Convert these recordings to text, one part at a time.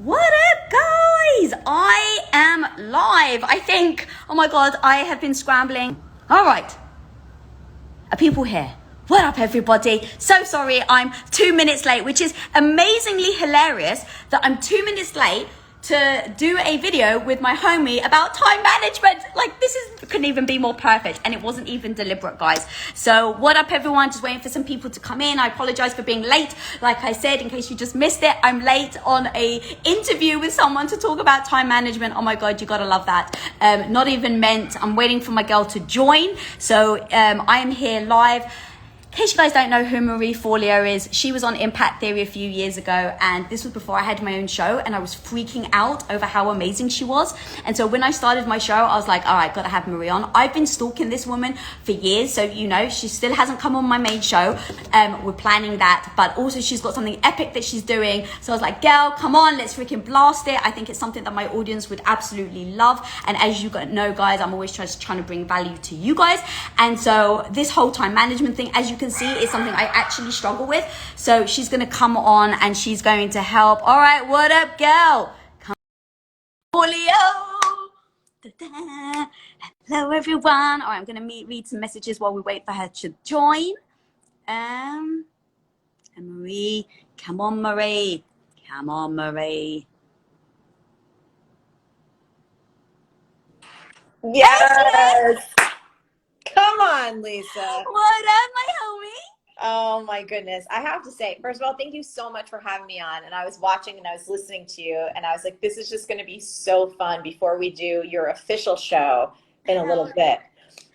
What up, guys? I am live. I think, oh my God, I have been scrambling. All right. Are people here? What up, everybody? So sorry, I'm 2 minutes late, which is amazingly hilarious that I'm 2 minutes late to do a video with my homie about time management. Like, couldn't even be more perfect, and it wasn't even deliberate, guys. So what up, everyone? Just waiting for some people to come in. I apologize for being late. Like I said, in case you just missed it, I'm late on a interview with someone to talk about time management. Oh my God, you gotta love that. Not even meant. I'm waiting for my girl to join. So I am here live. In case you guys don't know who Marie Forleo is, she was on Impact Theory a few years ago, and this was before I had my own show, and I was freaking out over how amazing she was. And so when I started my show, I was like, all right, gotta have Marie on. I've been stalking this woman for years, so you know, she still hasn't come on my main show. We're planning that, but also she's got something epic that she's doing. So I was like, girl, come on, let's freaking blast it. I think it's something that my audience would absolutely love. And as you know, guys, I'm always trying to bring value to you guys. And so this whole time management thing, as you can see, is something I actually struggle with. So she's going to come on and she's going to help. All right, what up, girl? Come on, Bilyeu. Hello, everyone. All right, I'm going to read some messages while we wait for her to join. And Marie, come on, Marie. Come on, Marie. Yes. Come on, Lisa. What up, my homie? Oh my goodness. I have to say, first of all, thank you so much for having me on. And I was watching and I was listening to you and I was like, this is just going to be so fun before we do your official show in a little bit.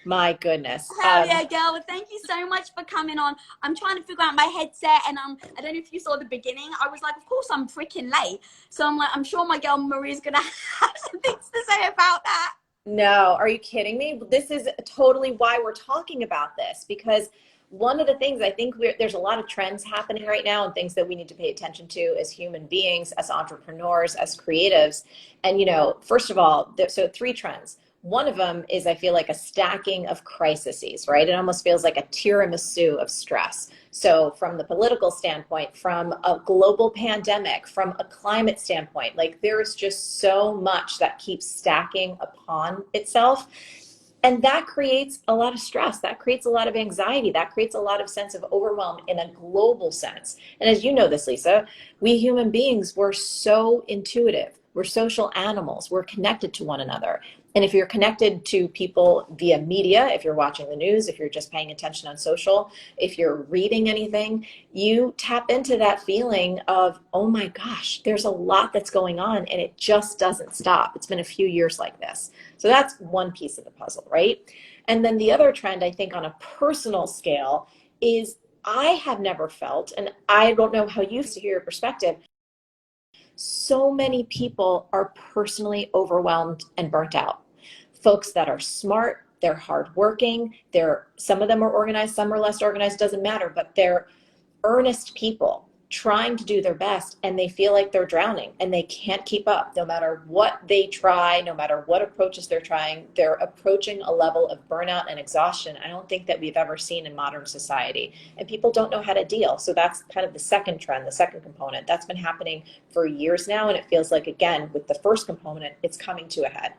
My goodness. Hell yeah, girl. Well, thank you so much for coming on. I'm trying to figure out my headset, and I don't know if you saw the beginning. I was like, of course I'm freaking late. So I'm like, I'm sure my girl Marie's going to have some things to say about that. No, are you kidding me? This is totally why we're talking about this, because one of the things I think there's a lot of trends happening right now and things that we need to pay attention to as human beings, as entrepreneurs, as creatives. And, you know, first of all, so 3 trends. One of them is, I feel like, a stacking of crises, right? It almost feels like a tiramisu of stress. So from the political standpoint, from a global pandemic, from a climate standpoint, like there is just so much that keeps stacking upon itself. And that creates a lot of stress. That creates a lot of anxiety. That creates a lot of sense of overwhelm in a global sense. And as you know this, Lisa, we human beings, we're so intuitive. We're social animals. We're connected to one another. And if you're connected to people via media, if you're watching the news, if you're just paying attention on social, if you're reading anything, you tap into that feeling of, oh my gosh, there's a lot that's going on and it just doesn't stop. It's been a few years like this. So that's one piece of the puzzle, right? And then the other trend, I think, on a personal scale is I have never felt, and I don't know how you used to hear your perspective, so many people are personally overwhelmed and burnt out. Folks that are smart, they're hardworking, some of them are organized, some are less organized, doesn't matter, but they're earnest people trying to do their best, and they feel like they're drowning and they can't keep up. No matter what they try, no matter what approaches they're trying, they're approaching a level of burnout and exhaustion I don't think that we've ever seen in modern society. And people don't know how to deal. So that's kind of the second trend, the second component. That's been happening for years now, and it feels like, again, with the first component, it's coming to a head.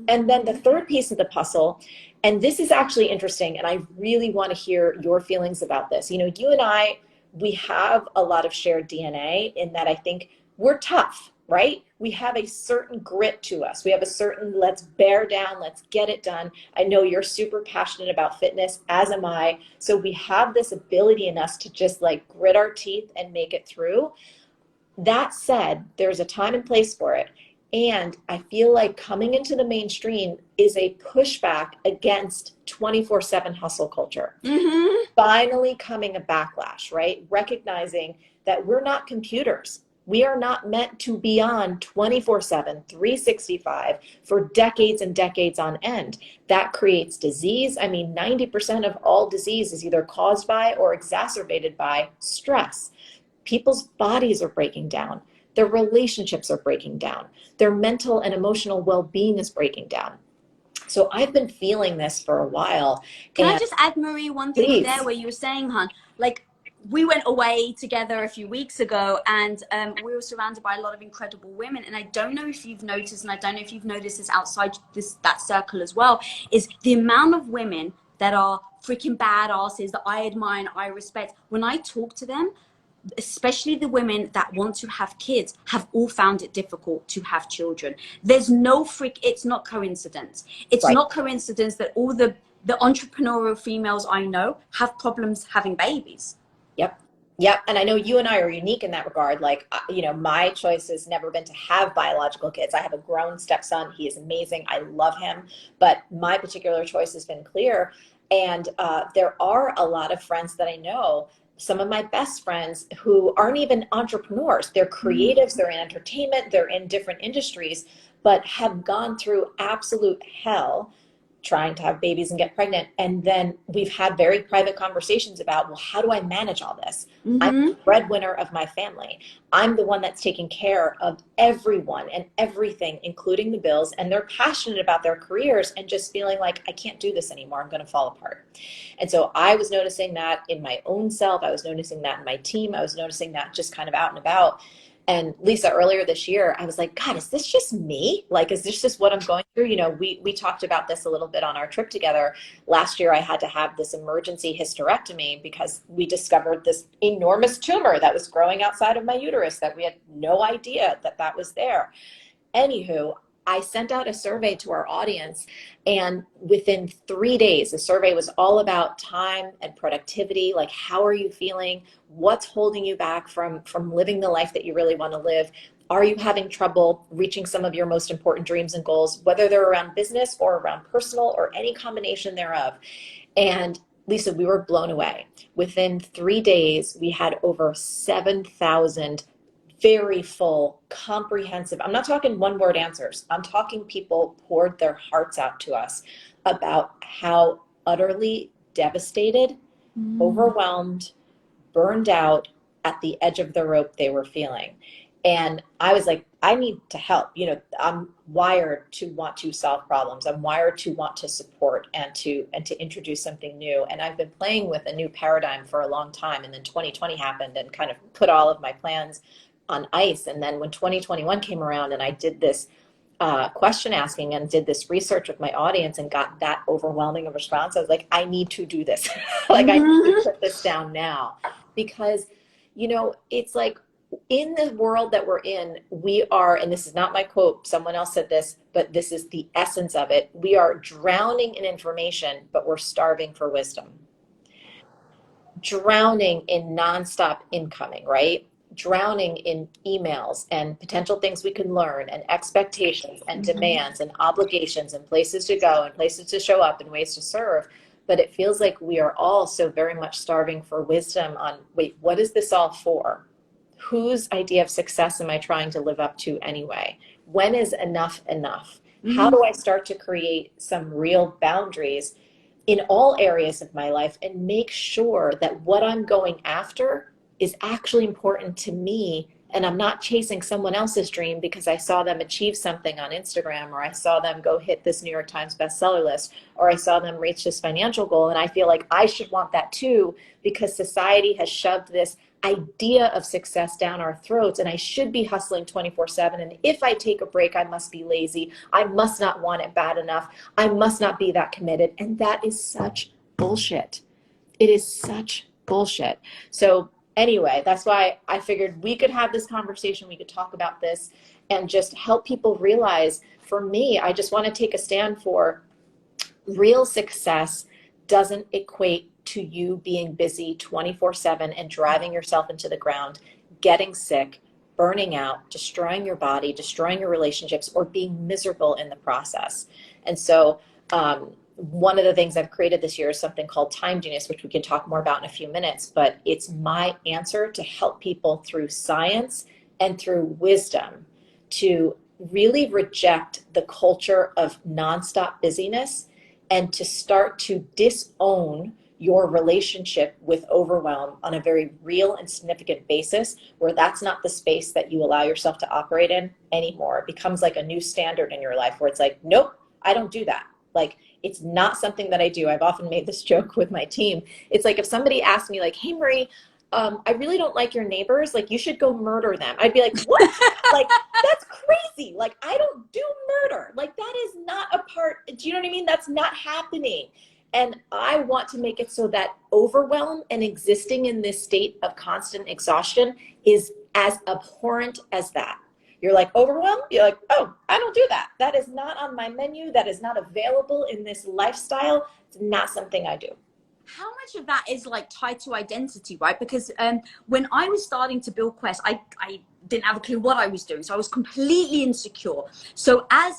And then the third piece of the puzzle, and this is actually interesting, and I really want to hear your feelings about this. You know, you and I, we have a lot of shared DNA in that I think we're tough, right? We have a certain grit to us. We have a certain, let's bear down, let's get it done. I know you're super passionate about fitness, as am I. So we have this ability in us to just like grit our teeth and make it through. That said, there's a time and place for it. And I feel like coming into the mainstream is a pushback against 24/7 hustle culture. Mm-hmm. Finally coming a backlash, right? Recognizing that we're not computers. We are not meant to be on 24/7, 365 for decades and decades on end. That creates disease. I mean, 90% of all disease is either caused by or exacerbated by stress. People's bodies are breaking down. Their relationships are breaking down. Their mental and emotional well-being is breaking down. So I've been feeling this for a while. Can I just add, Marie, one thing there where you were saying, hon, like, we went away together a few weeks ago, and we were surrounded by a lot of incredible women. And I don't know if you've noticed, and I don't know if you've noticed this outside that circle as well, is the amount of women that are freaking badasses that I admire and I respect. When I talk to them, especially the women that want to have kids, have all found it difficult to have children. There's no it's not coincidence. It's Right. not coincidence that all the entrepreneurial females I know have problems having babies. Yep. Yep. And I know you and I are unique in that regard. Like, you know, my choice has never been to have biological kids. I have a grown stepson. He is amazing. I love him. But my particular choice has been clear. And there are a lot of friends that I know, some of my best friends who aren't even entrepreneurs. They're creatives, they're in entertainment, they're in different industries, but have gone through absolute hell trying to have babies and get pregnant. And then we've had very private conversations about, well, how do I manage all this? I'm the breadwinner of my family. I'm the one that's taking care of everyone and everything, including the bills. And they're passionate about their careers and just feeling like, I can't do this anymore. I'm going to fall apart. And so I was noticing that in my own self. I was noticing that in my team. I was noticing that just kind of out and about. And Lisa, earlier this year, I was like, God, is this just me? Like, is this just what I'm going through? You know, we talked about this a little bit on our trip together. Last year, I had to have this emergency hysterectomy because we discovered this enormous tumor that was growing outside of my uterus that we had no idea that was there. Anywho, I sent out a survey to our audience, and within 3 days, the survey was all about time and productivity. Like, how are you feeling? What's holding you back from living the life that you really want to live? Are you having trouble reaching some of your most important dreams and goals, whether they're around business or around personal or any combination thereof? And Lisa, we were blown away. Within 3 days, we had over 7,000 very full, comprehensive, I'm not talking one-word answers. I'm talking people poured their hearts out to us about how utterly devastated, overwhelmed, burned out, at the edge of the rope they were feeling. And I was like, I need to help. You know, I'm wired to want to solve problems. I'm wired to want to support and to introduce something new. And I've been playing with a new paradigm for a long time. And then 2020 happened and kind of put all of my plans on ice. And then when 2021 came around and I did this question asking and did this research with my audience and got that overwhelming a response, I was like, I need to do this. Like, I need to put this down now. Because, you know, it's like, in the world that we're in, we are, and this is not my quote, someone else said this, but this is the essence of it. We are drowning in information, but we're starving for wisdom. Drowning in nonstop incoming, right? Drowning in emails and potential things we can learn and expectations and demands and obligations and places to go and places to show up and ways to serve. But it feels like we are all so very much starving for wisdom on, wait, what is this all for? Whose idea of success am I trying to live up to anyway? When is enough enough? How do I start to create some real boundaries in all areas of my life and make sure that what I'm going after is actually important to me, and I'm not chasing someone else's dream because I saw them achieve something on Instagram, or I saw them go hit this New York Times bestseller list, or I saw them reach this financial goal, and I feel like I should want that too because society has shoved this idea of success down our throats, and I should be hustling 24/7, and if I take a break, I must be lazy. I must not want it bad enough. I must not be that committed. And that is such bullshit. It is such bullshit. So anyway, that's why I figured we could have this conversation. We could talk about this and just help people realize, for me, I just want to take a stand for real success doesn't equate to you being busy 24/7 and driving yourself into the ground, getting sick, burning out, destroying your body, destroying your relationships, or being miserable in the process. And so one of the things I've created this year is something called Time Genius, which we can talk more about in a few minutes, but it's my answer to help people through science and through wisdom to really reject the culture of nonstop busyness and to start to disown your relationship with overwhelm on a very real and significant basis, where that's not the space that you allow yourself to operate in anymore. It becomes like a new standard in your life where it's like, nope, I don't do that. Like, it's not something that I do. I've often made this joke with my team. It's like if somebody asked me like, hey, Marie, I really don't like your neighbors. Like, you should go murder them. I'd be like, what? Like, that's crazy. Like, I don't do murder. Like, that is not a part. Do you know what I mean? That's not happening. And I want to make it so that overwhelm and existing in this state of constant exhaustion is as abhorrent as that. You're like overwhelmed. You're like, oh, I don't do that. That is not on my menu. That is not available in this lifestyle. It's not something I do. How much of that is like tied to identity, right? Because when I was starting to build Quest, I didn't have a clue what I was doing. So I was completely insecure. So I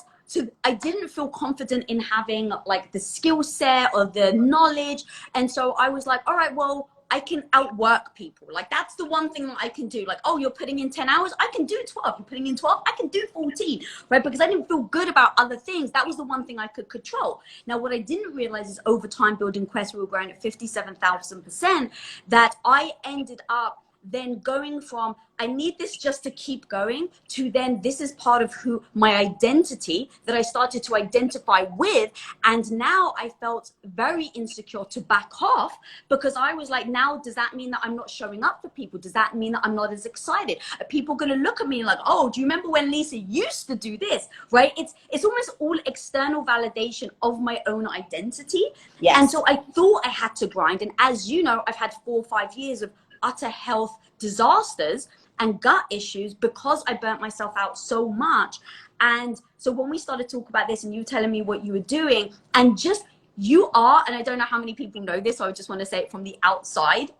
didn't feel confident in having like the skill set or the knowledge. And so I was like, all right, well, I can outwork people. Like, that's the one thing that I can do. Like, oh, you're putting in 10 hours, I can do 12. You're putting in 12, I can do 14, right? Because I didn't feel good about other things. That was the one thing I could control. Now, what I didn't realize is over time building Quest, we were growing at 57,000%, that I ended up then going from I need this just to keep going to then this is part of who my identity that I started to identify with. And now I felt very insecure to back off because I was like, now does that mean that I'm not showing up for people? Does that mean that I'm not as excited? Are people going to look at me like, oh, do you remember when Lisa used to do this? Right? It's almost all external validation of my own identity. Yes. And so I thought I had to grind. And as you know, I've had 4 or 5 years of utter health disasters and gut issues because I burnt myself out so much. And so when we started talking about this and you telling me what you were doing, and just you are, and I don't know how many people know this, so I just want to say it from the outside,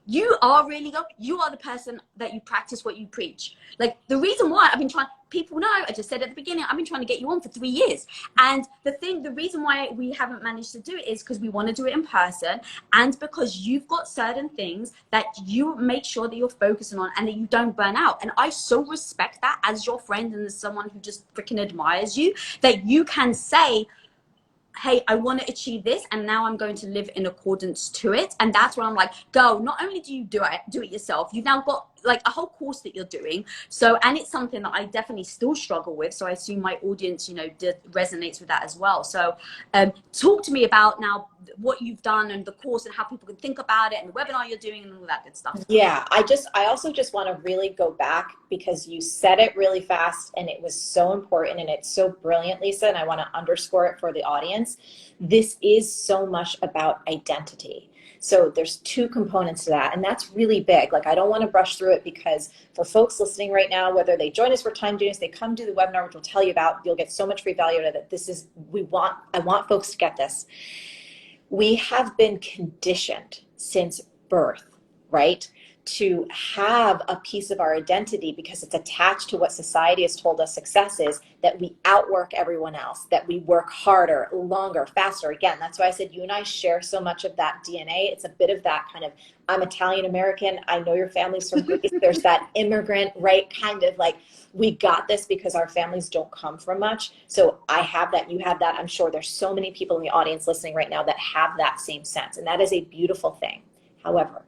you are really, you are the person that you practice what you preach. Like, the reason why I've been trying, people know, I just said at the beginning, I've been trying to get you on for 3 years. And the reason why we haven't managed to do it is because we want to do it in person, and because you've got certain things that you make sure that you're focusing on and that you don't burn out. And I so respect that as your friend and as someone who just freaking admires you, that you can say, hey, I want to achieve this, and now I'm going to live in accordance to it. And that's when I'm like, go, not only do you do it yourself, you've now got like a whole course that you're doing. So, and it's something that I definitely still struggle with. So I assume my audience, resonates with that as well. So talk to me about now what you've done and the course and how people can think about it and the webinar you're doing and all that good stuff. Yeah, I also just want to really go back because you said it really fast and it was so important and it's so brilliant, Lisa, and I want to underscore it for the audience. This is so much about identity. So there's 2 components to that, and that's really big. Like, I don't want to brush through it because for folks listening right now, whether they join us for time doing this, they come to the webinar, which we'll tell you about, you'll get so much free value out of it. I want folks to get this. We have been conditioned since birth, right, to have a piece of our identity because it's attached to what society has told us success is, that we outwork everyone else, that we work harder, longer, faster. Again, that's why I said you and I share so much of that DNA. It's a bit of that kind of, I'm Italian American, I know your family's from Greece, there's that immigrant, right, kind of like, we got this because our families don't come from much. So I have that, you have that. I'm sure there's so many people in the audience listening right now that have that same sense, and that is a beautiful thing. However,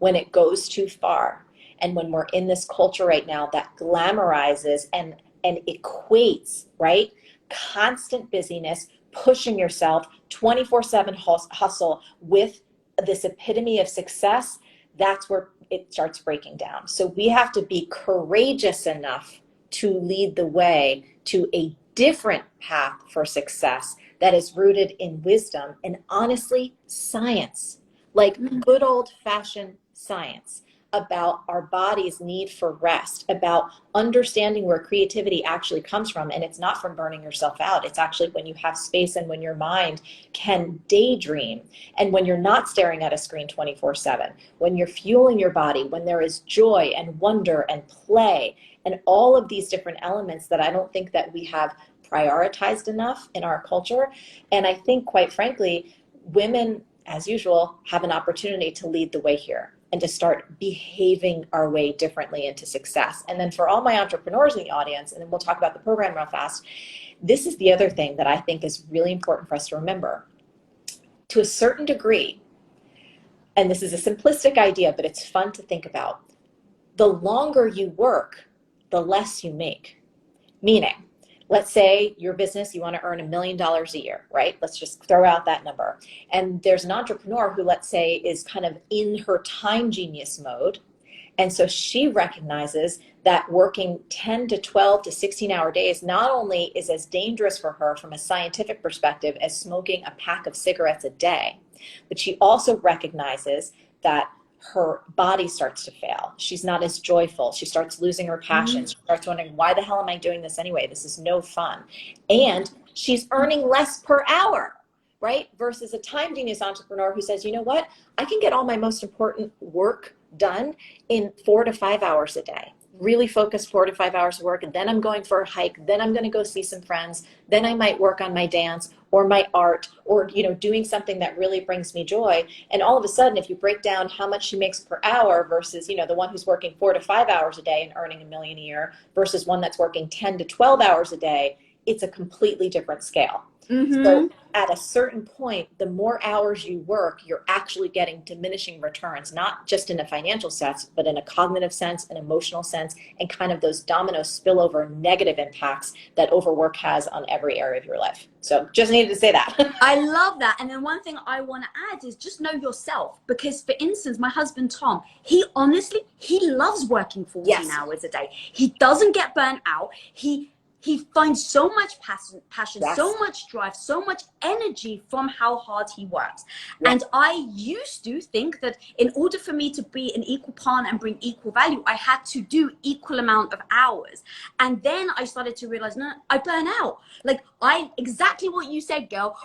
when it goes too far, and when we're in this culture right now that glamorizes and equates, right, constant busyness, pushing yourself, 24/7 hustle with this epitome of success, that's where it starts breaking down. So we have to be courageous enough to lead the way to a different path for success that is rooted in wisdom and honestly science, like good old-fashioned science about our body's need for rest, about understanding where creativity actually comes from. And it's not from burning yourself out. It's actually when you have space and when your mind can daydream and when you're not staring at a screen 24/7, when you're fueling your body, when there is joy and wonder and play and all of these different elements that I don't think that we have prioritized enough in our culture. And I think, quite frankly, women, as usual, have an opportunity to lead the way here and to start behaving our way differently into success. And then for all my entrepreneurs in the audience, and then we'll talk about the program real fast, this is the other thing that I think is really important for us to remember. To a certain degree, and this is a simplistic idea, but it's fun to think about, the longer you work, the less you make. Meaning, Let's say your business, you want to earn $1 million a year, right? Let's just throw out that number. And there's an entrepreneur who, let's say, is kind of in her time genius mode. And so she recognizes that working 10 to 12 to 16-hour days not only is as dangerous for her from a scientific perspective as smoking a pack of cigarettes a day, but she also recognizes that her body starts to fail. She's not as joyful. She starts losing her passion. She starts wondering, why the hell am I doing this anyway? This is no fun. And she's earning less per hour, right? Versus a time genius entrepreneur who says, you know what? I can get all my most important work done in 4 to 5 hours a day. Really focused 4 to 5 hours of work, and then I'm going for a hike, then I'm going to go see some friends, then I might work on my dance or my art, or doing something that really brings me joy. And all of a sudden, if you break down how much she makes per hour versus the one who's working 4 to 5 hours a day and earning $1 million a year versus one that's working 10 to 12 hours a day, it's a completely different scale. So at a certain point, the more hours you work, you're actually getting diminishing returns, not just in a financial sense, but in a cognitive sense, an emotional sense, and kind of those domino spillover negative impacts that overwork has on every area of your life. So just needed to say that. I love that. And then one thing I want to add is just know yourself. Because for instance, my husband, Tom, he loves working 14 hours a day. He doesn't get burnt out. He finds so much passion, Yes. so much drive, so much energy from how hard he works. Yes. And I used to think that in order for me to be an equal partner and bring equal value, I had to do equal amount of hours. And then I started to realize, no, I burn out. Exactly what you said, girl.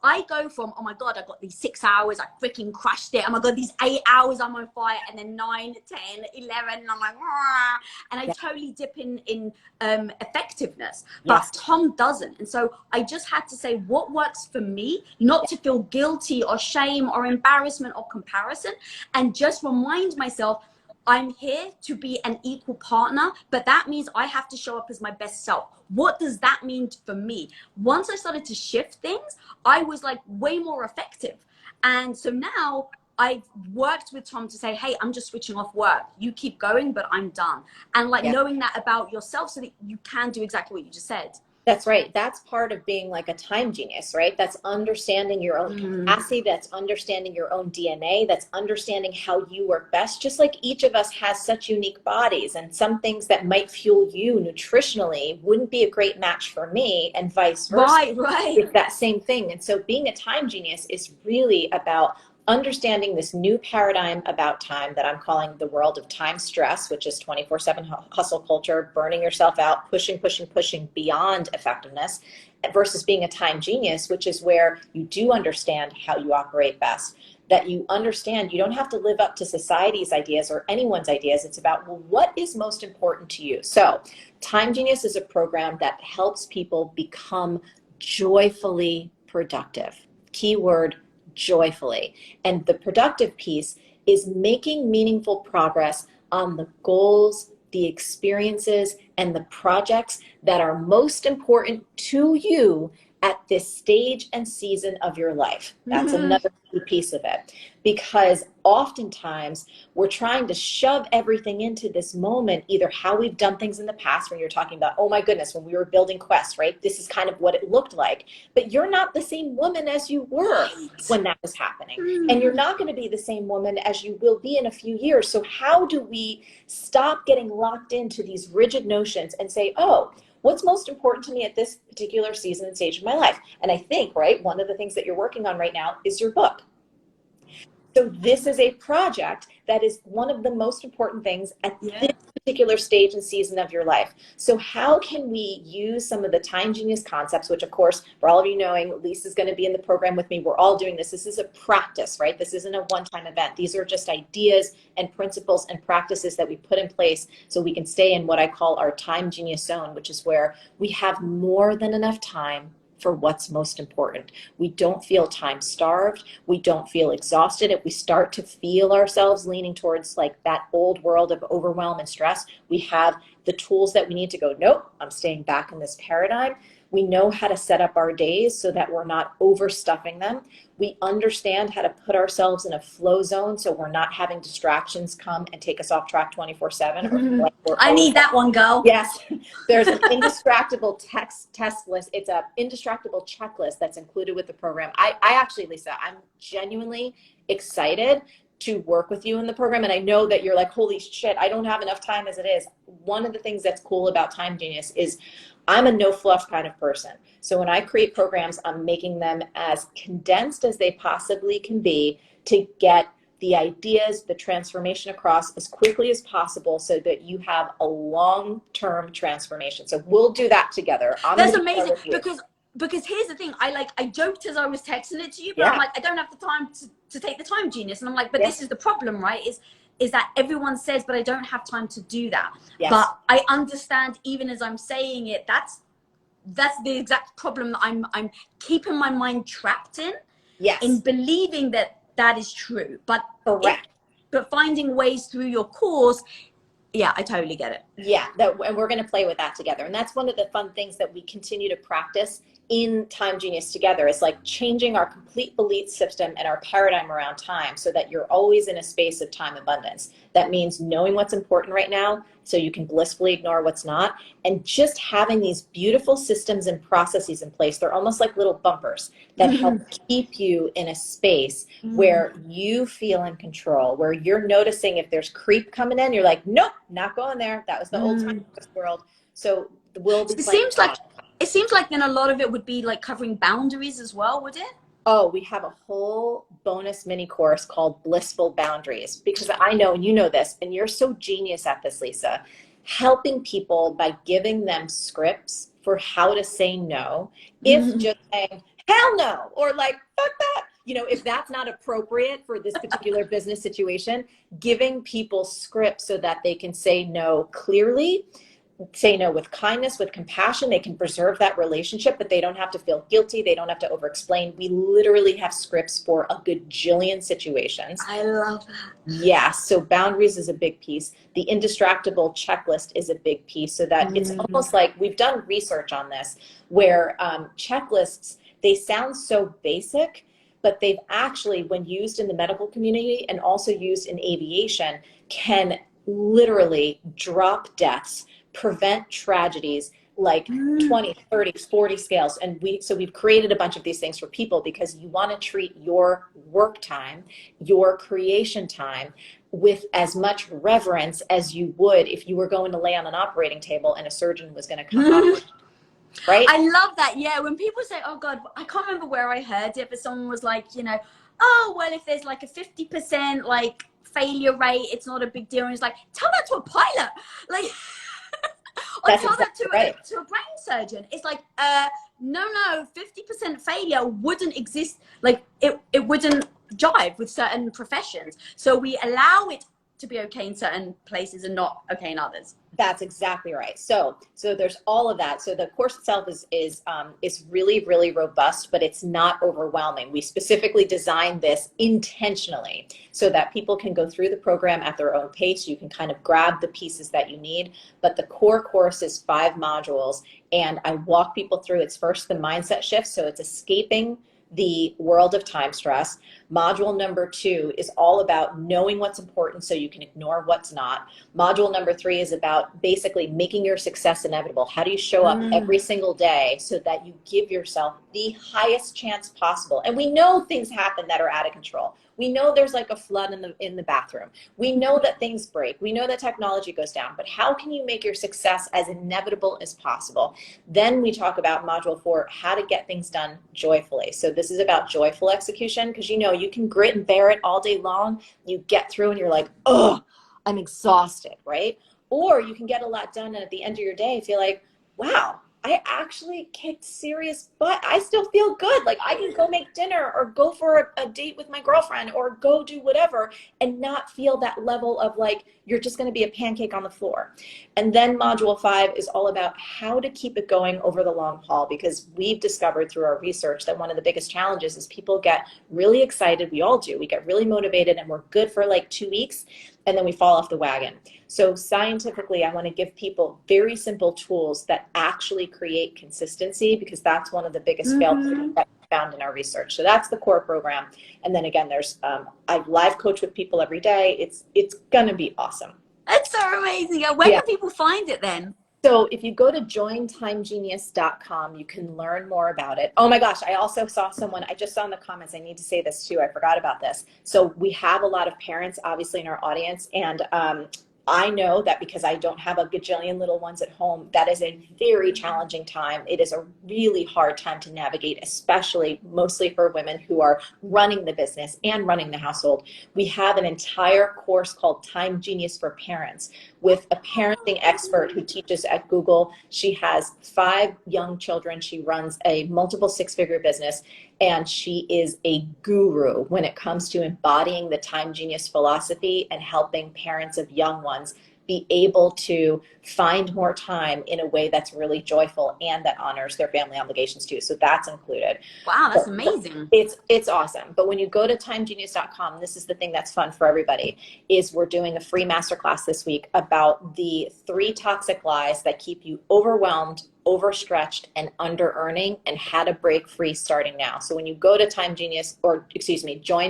I go from, oh my God, I got these 6 hours, I freaking crushed it. Oh my God, these 8 hours, I'm on fire. And then 9, 10, 11, and I'm like, ah. And I totally dip in effectiveness. But Tom doesn't. And so I just had to say what works for me, not to feel guilty or shame or embarrassment or comparison, and just remind myself I'm here to be an equal partner, but that means I have to show up as my best self. What does that mean for me? Once I started to shift things, I was way more effective. And so now I've worked with Tom to say, hey, I'm just switching off work. You keep going, but I'm done. And knowing that about yourself so that you can do exactly what you just said. That's right. That's part of being a time genius, right? That's understanding your own capacity. That's understanding your own DNA. That's understanding how you work best. Just like each of us has such unique bodies, and some things that might fuel you nutritionally wouldn't be a great match for me, and vice versa. Right. It's that same thing. And so being a time genius is really about understanding this new paradigm about time that I'm calling the world of time stress, which is 24/7 hustle culture, burning yourself out, pushing beyond effectiveness, versus being a time genius, which is where you do understand how you operate best, that you understand you don't have to live up to society's ideas or anyone's ideas. It's about, well, what is most important to you? So Time Genius is a program that helps people become joyfully productive. Keyword, joyfully. And the productive piece is making meaningful progress on the goals, the experiences, and the projects that are most important to you at this stage and season of your life. That's another key piece of it, because oftentimes we're trying to shove everything into this moment, either how we've done things in the past, when you're talking about, oh my goodness, when we were building Quest, right? This is kind of what it looked like, but you're not the same woman as you were when that was happening. And you're not going to be the same woman as you will be in a few years. So how do we stop getting locked into these rigid notions and say, oh, what's most important to me at this particular season and stage of my life? And I think, right, one of the things that you're working on right now is your book. So this is a project that is one of the most important things at this particular stage and season of your life. So how can we use some of the Time Genius concepts, which of course, for all of you knowing, Lisa's going to be in the program with me. We're all doing this. This is a practice, right? This isn't a one-time event. These are just ideas and principles and practices that we put in place so we can stay in what I call our Time Genius zone, which is where we have more than enough time for what's most important. We don't feel time starved. We don't feel exhausted. If we start to feel ourselves leaning towards that old world of overwhelm and stress, we have the tools that we need to go, nope, I'm staying back in this paradigm. We know how to set up our days so that we're not overstuffing them. We understand how to put ourselves in a flow zone so we're not having distractions come and take us off track 24/7. Or I need that one, girl. Yes, there's an indistractable test list. It's an indistractable checklist that's included with the program. I actually, Lisa, I'm genuinely excited to work with you in the program. And I know that you're like, holy shit, I don't have enough time as it is. One of the things that's cool about Time Genius is I'm a no fluff kind of person. So when I create programs, I'm making them as condensed as they possibly can be to get the ideas, the transformation across as quickly as possible so that you have a long-term transformation. So we'll do that together. That's amazing because here's the thing. I joked as I was texting it to you, but I'm like, I don't have the time to take the Time Genius. And I'm like, but this is the problem, right? Is that everyone says, but I don't have time to do that. Yes. But I understand, even as I'm saying it, that's the exact problem that I'm keeping my mind trapped in. Yes. In believing that is true. But correct. But finding ways through your course, yeah, I totally get it. Yeah, and we're going to play with that together. And that's one of the fun things that we continue to practice in Time Genius together. Is like changing our complete belief system and our paradigm around time so that you're always in a space of time abundance. That means knowing what's important right now so you can blissfully ignore what's not, and just having these beautiful systems and processes in place. They're almost like little bumpers that help keep you in a space where you feel in control, where you're noticing if there's creep coming in, you're like, nope, not going there. That was the old time world. So we'll be It seems like then a lot of it would be like covering boundaries as well, would it? Oh, we have a whole bonus mini course called Blissful Boundaries, because I know, and you know this, and you're so genius at this, Lisa, helping people by giving them scripts for how to say no. If just saying, hell no, or like, fuck that, you know, if that's not appropriate for this particular business situation, giving people scripts so that they can say no clearly, say no with kindness, with compassion. They can preserve that relationship, but they don't have to feel guilty. They don't have to over-explain. We literally have scripts for a gajillion situations. I love that. Yeah, so boundaries is a big piece. The indistractable checklist is a big piece, so that it's almost like we've done research on this where checklists, they sound so basic, but they've actually, when used in the medical community and also used in aviation, can literally drop deaths, prevent tragedies, like 20, 30, 40 scales. And we've created a bunch of these things for people because you want to treat your work time, your creation time, with as much reverence as you would if you were going to lay on an operating table and a surgeon was going to come up. Right? I love that. Yeah. When people say, oh God, I can't remember where I heard it, but someone was like, you know, oh, well, if there's like a 50% like failure rate, it's not a big deal. And it's like, tell that to a pilot. Like, or that's tell exactly that to a brain surgeon. It's like, no, 50% failure wouldn't exist. Like it wouldn't jive with certain professions. So we allow it to be okay in certain places and not okay in others. That's exactly right. So there's all of that. So the course itself is really, really robust, but it's not overwhelming. We specifically designed this intentionally so that people can go through the program at their own pace. You can kind of grab the pieces that you need, but the core course is 5 modules, and I walk people through. It's first the mindset shift. So it's escaping the world of time stress. Module number 2 is all about knowing what's important so you can ignore what's not. Module number 3 is about basically making your success inevitable. How do you show up every single day so that you give yourself the highest chance possible? And we know things happen that are out of control. We know there's like a flood in the bathroom. We know that things break. We know that technology goes down. But how can you make your success as inevitable as possible? Then we talk about module 4, how to get things done joyfully. So this is about joyful execution, because you know you can grit and bear it all day long. You get through and you're like, oh, I'm exhausted, right? Or you can get a lot done and at the end of your day feel like, wow, I actually kicked serious butt. I still feel good. Like I can go make dinner or go for a date with my girlfriend or go do whatever and not feel that level of like, you're just going to be a pancake on the floor. And then module 5 is all about how to keep it going over the long haul, because we've discovered through our research that one of the biggest challenges is people get really excited. We all do. We get really motivated and we're good for like 2 weeks. and then we fall off the wagon. So scientifically, I want to give people very simple tools that actually create consistency, because that's one of the biggest failures that we found in our research. So that's the core program. And then again, there's I live coach with people every day. It's gonna be awesome. That's so amazing. Where can people find it then? So if you go to jointimegenius.com, you can learn more about it. Oh my gosh, I also saw someone, I just saw in the comments, I need to say this too, I forgot about this. So we have a lot of parents obviously in our audience, and I know that because I don't have a gajillion little ones at home, that is a very challenging time. It is a really hard time to navigate, especially mostly for women who are running the business and running the household. We have an entire course called Time Genius for Parents with a parenting expert who teaches at Google. She has 5 young children. She runs a multiple 6-figure business, and she is a guru when it comes to embodying the Time Genius philosophy and helping parents of young ones be able to find more time in a way that's really joyful and that honors their family obligations too. So that's included. Wow, that's amazing. It's awesome. But when you go to timegenius.com, this is the thing that's fun for everybody, is we're doing a free masterclass this week about the 3 toxic lies that keep you overwhelmed, overstretched, and under earning, and how to break free starting now. So when you go to join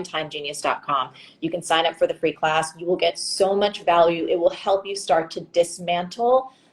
timegenius.com, you can sign up for the free class. You will get so much value. It will help you start to dismantle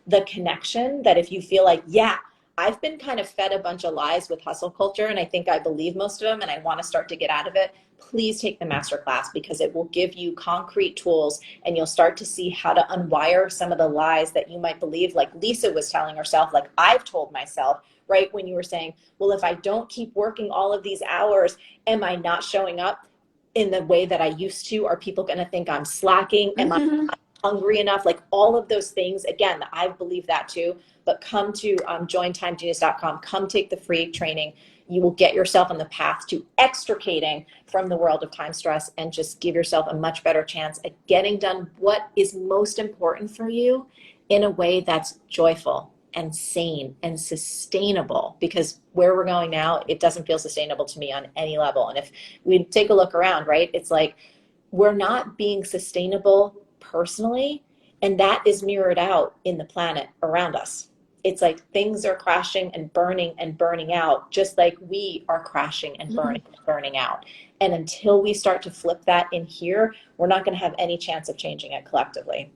the connection that if you feel like, yeah, I've been kind of fed a bunch of lies with hustle culture, and I think I believe most of them, and I want to start to get out of it. Please take the masterclass, because it will give you concrete tools, and you'll start to see how to unwire some of the lies that you might believe, like Lisa was telling herself, like I've told myself, right? When you were saying, well, if I don't keep working all of these hours, am I not showing up in the way that I used to? Are people going to think I'm slacking? Am I not hungry enough? Like all of those things. Again, I believe that too. But come to jointimegenius.com. Come take the free training. You will get yourself on the path to extricating from the world of time stress, and just give yourself a much better chance at getting done what is most important for you in a way that's joyful and sane and sustainable. Because where we're going now, it doesn't feel sustainable to me on any level. And if we take a look around, right, it's like we're not being sustainable personally, and that is mirrored out in the planet around us. It's like things are crashing and burning out, just like we are crashing and burning out. And until we start to flip that in here, we're not going to have any chance of changing it collectively.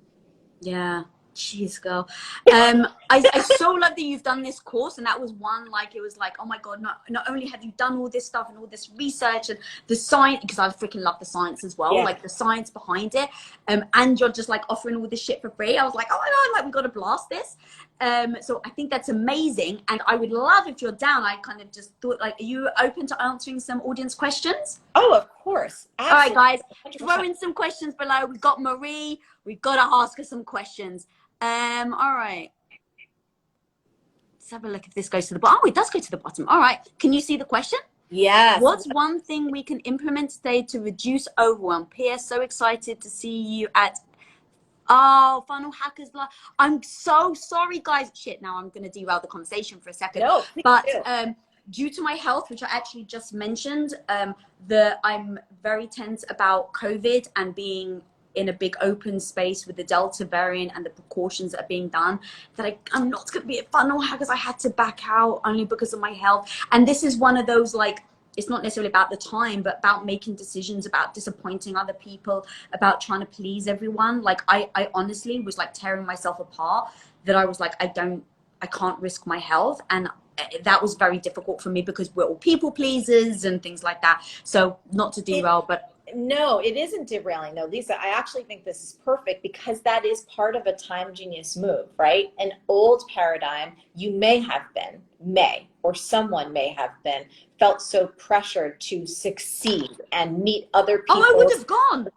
Yeah. Jeez, girl. I so love that you've done this course, and that was one, like, it was like, oh my God, not only have you done all this stuff and all this research and the science, because I freaking love the science as well, like the science behind it, and you're just like offering all this shit for free. I was like, oh my God, like we got to blast this. So I think that's amazing, and I would love if you're down. I kind of just thought, like, are you open to answering some audience questions? Oh, of course. Absolutely. All right, guys, 100%. Throw in some questions below. We've got Marie. We've got to ask her some questions. All right. Let's have a look if this goes to the bottom. Oh, it does go to the bottom. All right. Can you see the question? Yes. What's one thing we can implement today to reduce overwhelm? P.S. So excited to see you at Funnel Hackers Live. I'm so sorry, guys. Shit, now I'm going to derail the conversation for a second. No, but due to my health, which I actually just mentioned, I'm very tense about COVID and being in a big open space with the Delta variant and the precautions that are being done, that I'm not going to be at Funnel Hackers. I had to back out only because of my health. And this is one of those, like, it's not necessarily about the time, but about making decisions, about disappointing other people, about trying to please everyone. Like I honestly was like tearing myself apart, that I was like, I can't risk my health. And that was very difficult for me, because we're all people pleasers and things like that. So not to derail, but no, it isn't derailing though, Lisa. I actually think this is perfect, because that is part of a time genius move, right? An old paradigm, you or someone may have been, felt so pressured to succeed and meet other people. Oh, I would have gone. 100%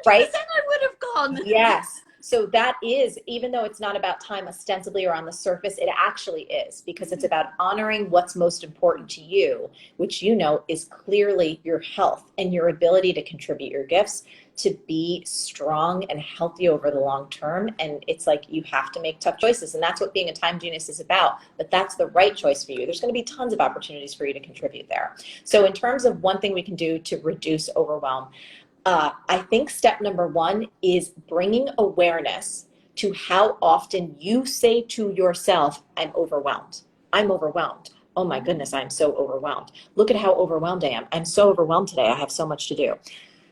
right? I would have gone. Yes. So that is, even though it's not about time ostensibly or on the surface, it actually is, because it's about honoring what's most important to you, which you know is clearly your health and your ability to contribute your gifts, to be strong and healthy over the long term. And it's like you have to make tough choices, and that's what being a time genius is about. But that's the right choice for you. There's going to be tons of opportunities for you to contribute there. So in terms of one thing we can do to reduce overwhelm, I think step number one is bringing awareness to how often you say to yourself, I'm overwhelmed. I'm overwhelmed. Oh my goodness, I'm so overwhelmed. Look at how overwhelmed I am. I'm so overwhelmed today. I have so much to do.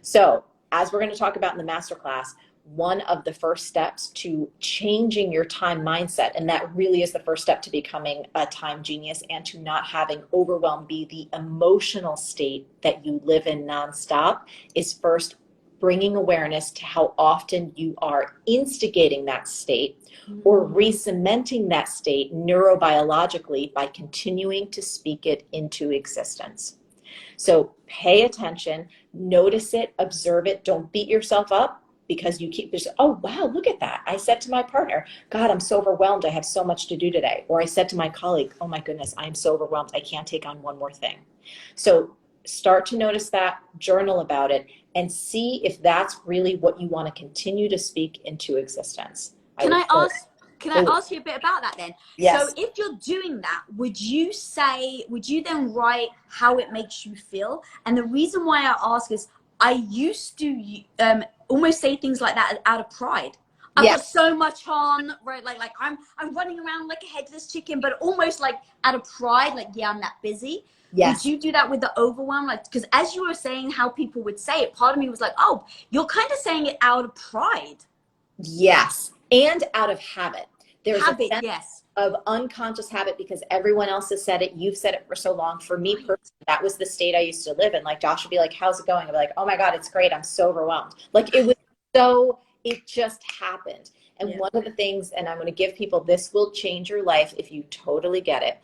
So, as we're going to talk about in the masterclass, one of the first steps to changing your time mindset, and that really is the first step to becoming a time genius and to not having overwhelm be the emotional state that you live in nonstop, is first bringing awareness to how often you are instigating that state or re-cementing that state neurobiologically by continuing to speak it into existence. So pay attention, notice it, observe it. Don't beat yourself up because you keep just, oh, wow, look at that. I said to my partner, God, I'm so overwhelmed. I have so much to do today. Or I said to my colleague, oh my goodness, I'm so overwhelmed. I can't take on one more thing. So start to notice that, journal about it, and see if that's really what you want to continue to speak into existence. Can I ask you a bit about that then? Yes. So if you're doing that, would you then write how it makes you feel? And the reason why I ask is I used to almost say things like that out of pride. I've got so much on, right? Like I'm running around like a headless chicken, but almost like out of pride, like, yeah, I'm that busy. Yes. Would you do that with the overwhelm? Like, because as you were saying how people would say it, part of me was like, oh, you're kind of saying it out of pride. Yes. And out of habit. There's habit, a sense of unconscious habit because everyone else has said it. You've said it for so long. For me personally, that was the state I used to live in. Like Josh would be like, how's it going? I'd be like, oh my God, it's great. I'm so overwhelmed. Like it just happened. And one of the things, and I'm going to give people, this will change your life if you totally get it.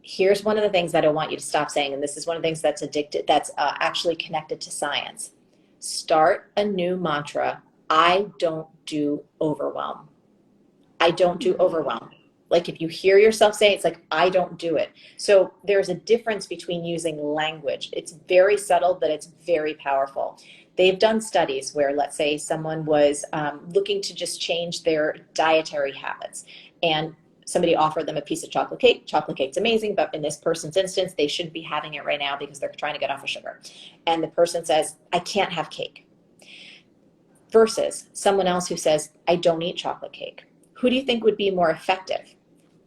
Here's one of the things that I want you to stop saying. And this is one of the things that's actually connected to science. Start a new mantra. I don't do overwhelm. I don't do overwhelm. Like if you hear yourself say it, it's like, I don't do it. So there's a difference between using language. It's very subtle, but it's very powerful. They've done studies where, let's say, someone was looking to just change their dietary habits, and somebody offered them a piece of chocolate cake. Chocolate cake's amazing, but in this person's instance, they shouldn't be having it right now because they're trying to get off of sugar. And the person says, I can't have cake. Versus someone else who says, I don't eat chocolate cake. Who do you think would be more effective?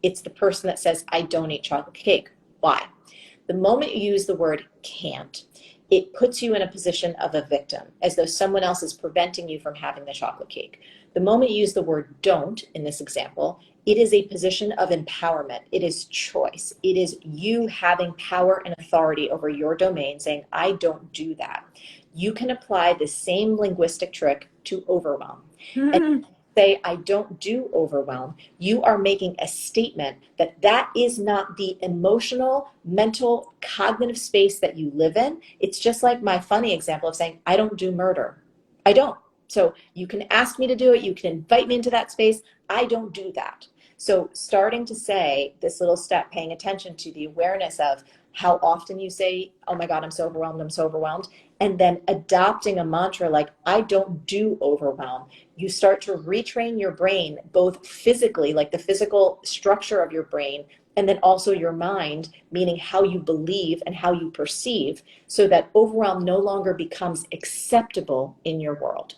It's the person that says, I don't eat chocolate cake. Why? The moment you use the word can't, it puts you in a position of a victim, as though someone else is preventing you from having the chocolate cake. The moment you use the word don't in this example, it is a position of empowerment. It is choice. It is you having power and authority over your domain, saying, I don't do that. You can apply the same linguistic trick to overwhelm. And say, I don't do overwhelm, you are making a statement that is not the emotional, mental, cognitive space that you live in. It's just like my funny example of saying, I don't do murder. I don't. So you can ask me to do it. You can invite me into that space. I don't do that. So starting to say this little step, paying attention to the awareness of how often you say, oh my God, I'm so overwhelmed, I'm so overwhelmed. And then adopting a mantra like, I don't do overwhelm. You start to retrain your brain, both physically, like the physical structure of your brain, and then also your mind, meaning how you believe and how you perceive, so that overwhelm no longer becomes acceptable in your world.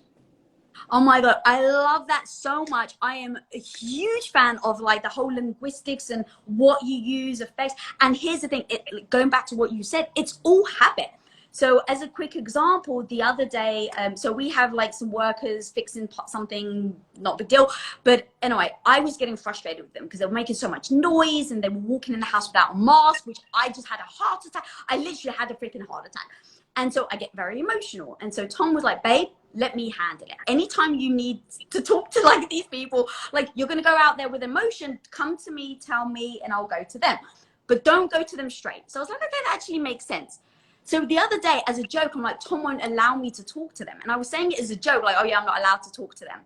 Oh my God, I love that so much. I am a huge fan of like the whole linguistics and what you use affects. And here's the thing, going back to what you said, it's all habit. So as a quick example, the other day, so we have like some workers fixing something, not a big deal. But anyway, I was getting frustrated with them because they were making so much noise and they were walking in the house without a mask, which I just had a heart attack. I literally had a freaking heart attack. And so I get very emotional. And so Tom was like, babe, let me handle it. Anytime you need to talk to like these people, like you're going to go out there with emotion, come to me, tell me, and I'll go to them. But don't go to them straight. So I was like, okay, that actually makes sense. So the other day, as a joke, I'm like, Tom won't allow me to talk to them. And I was saying it as a joke, like, oh yeah, I'm not allowed to talk to them.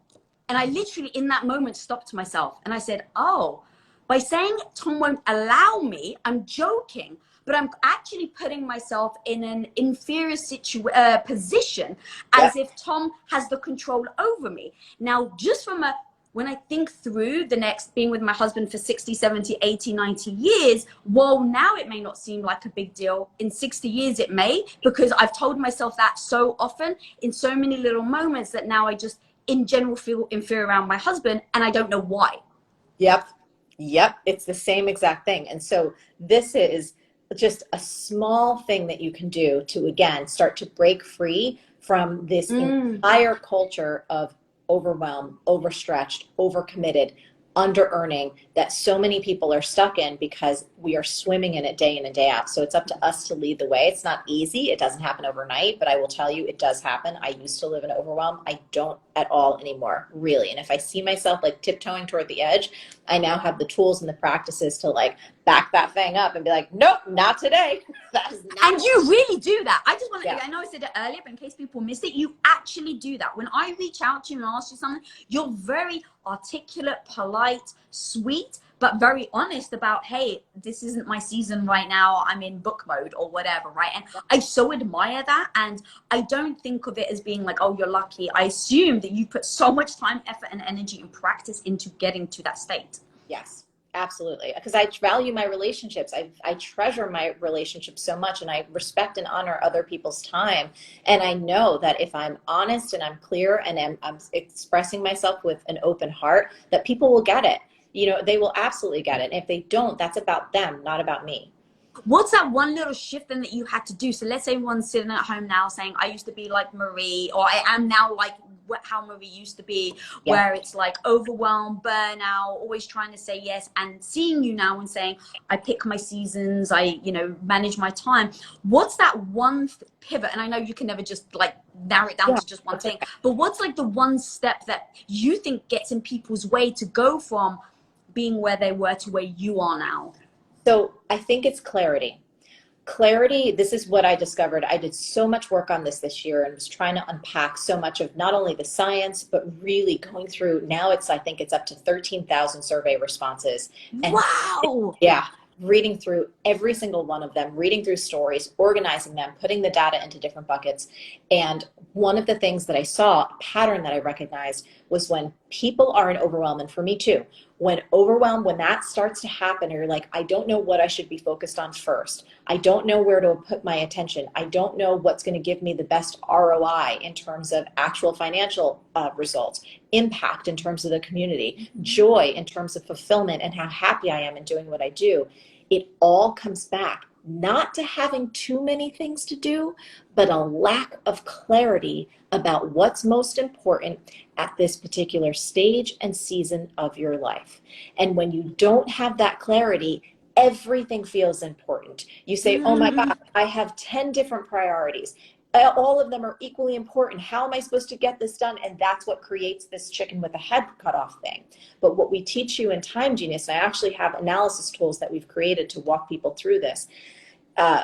And I literally in that moment stopped myself. And I said, oh, by saying Tom won't allow me, I'm joking. But I'm actually putting myself in an inferior position as if Tom has the control over me. Now, just from a when I think through the next being with my husband for 60, 70, 80, 90 years, well, now it may not seem like a big deal. In 60 years, it may, because I've told myself that so often in so many little moments that now I just, in general, feel inferior around my husband, and I don't know why. Yep. Yep. It's the same exact thing. And so this is just a small thing that you can do to, again, start to break free from this entire culture of overwhelmed, overstretched, overcommitted, under earning that so many people are stuck in because we are swimming in it day in and day out. So it's up to us to lead the way. It's not easy. It doesn't happen overnight, but I will tell you, it does happen. I used to live in overwhelm. I don't at all anymore, really. And if I see myself like tiptoeing toward the edge, I now have the tools and the practices to like back that thing up and be like, nope, not today. That is not. And you really do that. I just want to, I know I said it earlier, but in case people missed it, you actually do that. When I reach out to you and ask you something, you're very articulate, polite, sweet, but very honest about, hey, this isn't my season right now. I'm in book mode or whatever, right? And I so admire that. And I don't think of it as being like, oh, you're lucky. I assume that you put so much time, effort, and energy and practice into getting to that state. Yes. Absolutely. Because I value my relationships. I treasure my relationships so much, and I respect and honor other people's time. And I know that if I'm honest and I'm clear and I'm expressing myself with an open heart, that people will get it. You know, they will absolutely get it. And if they don't, that's about them, not about me. What's that one little shift then that you had to do? So let's say one's sitting at home now saying, I used to be like Marie, or I am now like how Marie used to be, where it's like overwhelmed, burnout, always trying to say yes, and seeing you now and saying, I pick my seasons, I, manage my time. What's that one pivot? And I know you can never just like narrow it down to just one thing, but what's like the one step that you think gets in people's way to go from being where they were to where you are now? So I think it's clarity. Clarity, this is what I discovered. I did so much work on this year and was trying to unpack so much of not only the science, but really going through, now I think it's up to 13,000 survey responses. And wow. Reading through every single one of them, reading through stories, organizing them, putting the data into different buckets. And one of the things that I saw, a pattern that I recognized, was when people are in overwhelm, and for me too, when that starts to happen, or you're like, I don't know what I should be focused on first. I don't know where to put my attention. I don't know what's going to give me the best ROI in terms of actual financial results, impact in terms of the community, joy in terms of fulfillment and how happy I am in doing what I do. It all comes back not to having too many things to do, but a lack of clarity about what's most important at this particular stage and season of your life. And when you don't have that clarity, everything feels important. You say, oh my God, I have 10 different priorities. All of them are equally important. How am I supposed to get this done? And that's what creates this chicken with a head cut off thing. But what we teach you in Time Genius, and I actually have analysis tools that we've created to walk people through this.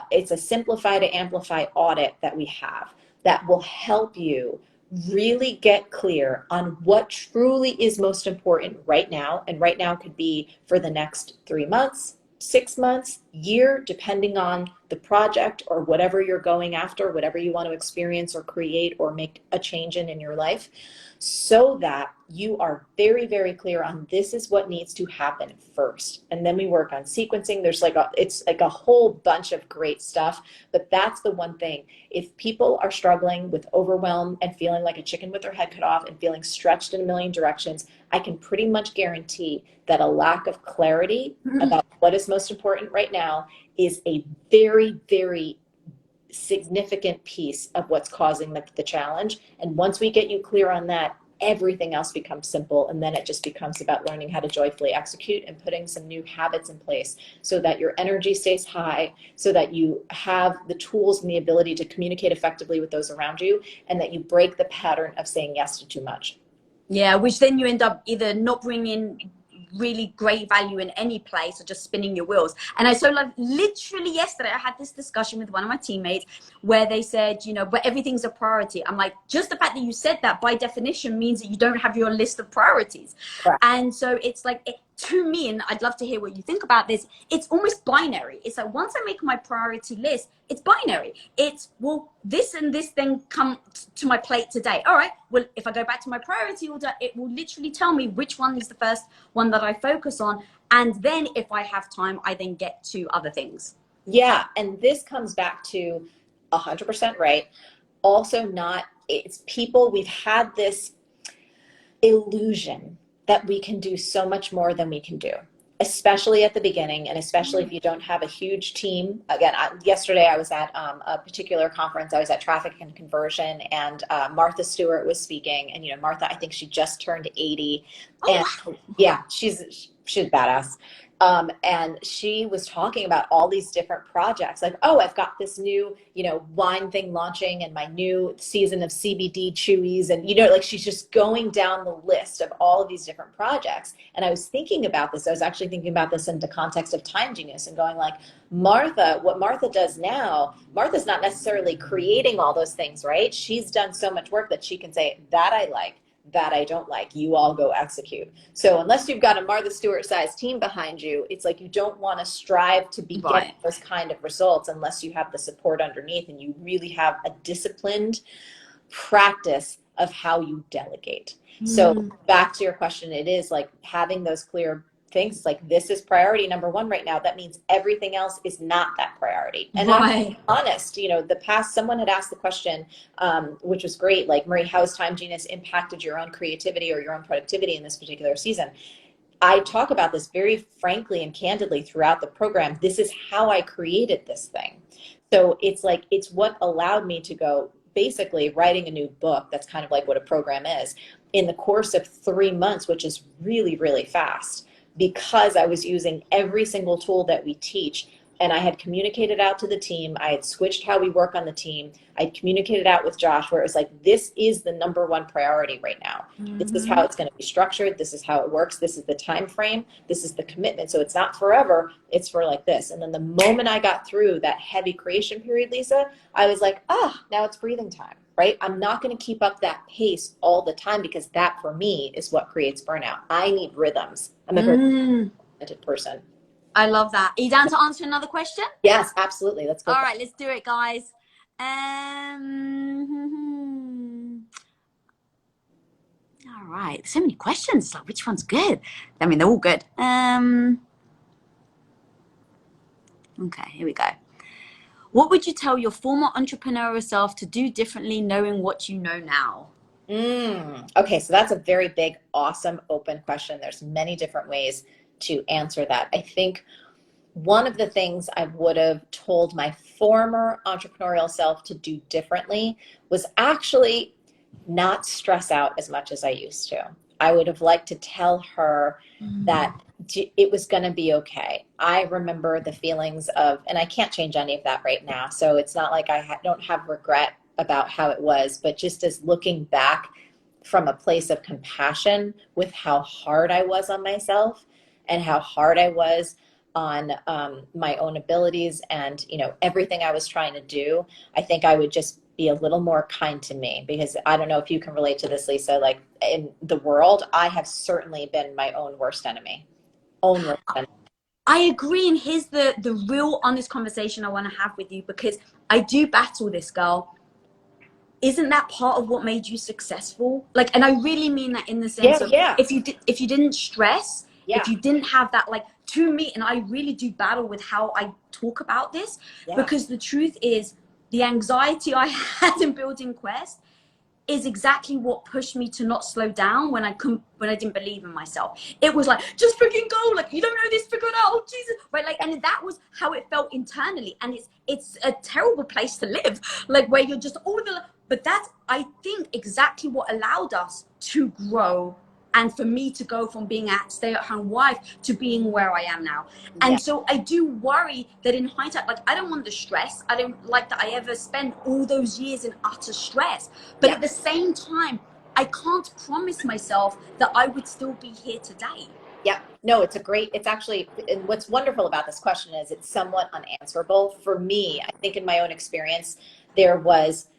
It's a simplify to amplify audit that we have that will help you really get clear on what truly is most important right now. And right now could be for the next 3 months, 6 months, year, depending on the project or whatever you're going after, whatever you want to experience or create or make a change in your life, so that you are very, very clear on this is what needs to happen first. And then we work on sequencing. There's it's like a whole bunch of great stuff, but that's the one thing. If people are struggling with overwhelm and feeling like a chicken with their head cut off and feeling stretched in a million directions, I can pretty much guarantee that a lack of clarity about what is most important right now is a very, very significant piece of what's causing the challenge. And once we get you clear on that, everything else becomes simple. And then it just becomes about learning how to joyfully execute and putting some new habits in place so that your energy stays high, so that you have the tools and the ability to communicate effectively with those around you, and that you break the pattern of saying yes to too much. Yeah, which then you end up either not bringing really great value in any place or just spinning your wheels. And I so like literally yesterday I had this discussion with one of my teammates where they said, but everything's a priority. I'm like, just the fact that you said that by definition means that you don't have your list of priorities. Correct. And so it's like to me, and I'd love to hear what you think about this, it's almost binary. It's like once I make my priority list, it's binary. It's, well, this and this thing come to my plate today. All right, well, if I go back to my priority order, it will literally tell me which one is the first one that I focus on. And then if I have time, I then get to other things. Yeah, and this comes back to 100% right. Also not, it's people, we've had this illusion that we can do so much more than we can do, especially at the beginning, and especially if you don't have a huge team. Again, yesterday I was at a particular conference. I was at Traffic and Conversion, and Martha Stewart was speaking. And, you know, Martha, I think she just turned 80. And wow. Yeah, she's badass. And she was talking about all these different projects, like, oh, I've got this new, you know, wine thing launching and my new season of CBD chewies. And, you know, like she's just going down the list of all of these different projects. And I was thinking about this. I was actually thinking about this in the context of Time Genius and going like, Martha, what Martha does now, Martha's not necessarily creating all those things, right? She's done so much work that she can say, that I like, that I don't like, you all go execute. So unless you've got a Martha Stewart sized team behind you, it's like you don't want to strive to be getting those kind of results unless you have the support underneath and you really have a disciplined practice of how you delegate. So back to your question, it is like having those clear things, like this is priority number one right now. That means everything else is not that priority. And I'm honest, you know, the past, someone had asked the question, which was great, like, Marie, how has Time Genius impacted your own creativity or your own productivity in this particular season? I talk about this very frankly and candidly throughout the program. This is how I created this thing. So it's like, it's what allowed me to go, basically writing a new book. That's kind of like what a program is, in the course of 3 months, which is really, really fast, because I was using every single tool that we teach. And I had communicated out to the team. I had switched how we work on the team. I had communicated out with Josh where it was like, this is the number one priority right now. This is how it's going to be structured. This is how it works. This is the time frame. This is the commitment. So it's not forever. It's for like this. And then the moment I got through that heavy creation period, Lisa, I was like, now it's breathing time, right? I'm not going to keep up that pace all the time because that for me is what creates burnout. I need rhythms. I'm a very talented person. I love that. Are you down to answer another question? Yes, absolutely. Let's go. All right, let's do it, guys. All right, so many questions. Like, which one's good? I mean, they're all good. Okay, here we go. What would you tell your former entrepreneurial self to do differently, knowing what you know now? Okay, so that's a very big, awesome, open question. There's many different ways to answer that. I think one of the things I would have told my former entrepreneurial self to do differently was actually not stress out as much as I used to. I would have liked to tell her that it was going to be okay. I remember the feelings of, and I can't change any of that right now. So it's not like I don't have regret about how it was, but just as looking back from a place of compassion with how hard I was on myself and how hard I was on my own abilities and, you know, everything I was trying to do, I think I would just be a little more kind to me, because I don't know if you can relate to this, Lisa, like in the world, I have certainly been my own worst enemy. I agree, and here's the real honest conversation I want to have with you, because I do battle this, girl. Isn't that part of what made you successful? Like, and I really mean that in the sense of if you didn't stress, if you didn't have that, like, to me, and I really do battle with how I talk about this, because the truth is the anxiety I had in building Quest is exactly what pushed me to not slow down when I didn't believe in myself. It was like, just freaking go, like, you don't know this, figure it out, oh Jesus, right? Like, and that was how it felt internally, and it's a terrible place to live, like, where you're just all the, but that's, I think, exactly what allowed us to grow, and for me to go from being a stay-at-home wife to being where I am now. And so I do worry that in hindsight, like, I don't want the stress. I don't like that I ever spent all those years in utter stress. But at the same time, I can't promise myself that I would still be here today. Yeah, no, it's actually, and what's wonderful about this question is it's somewhat unanswerable. For me, I think in my own experience, there was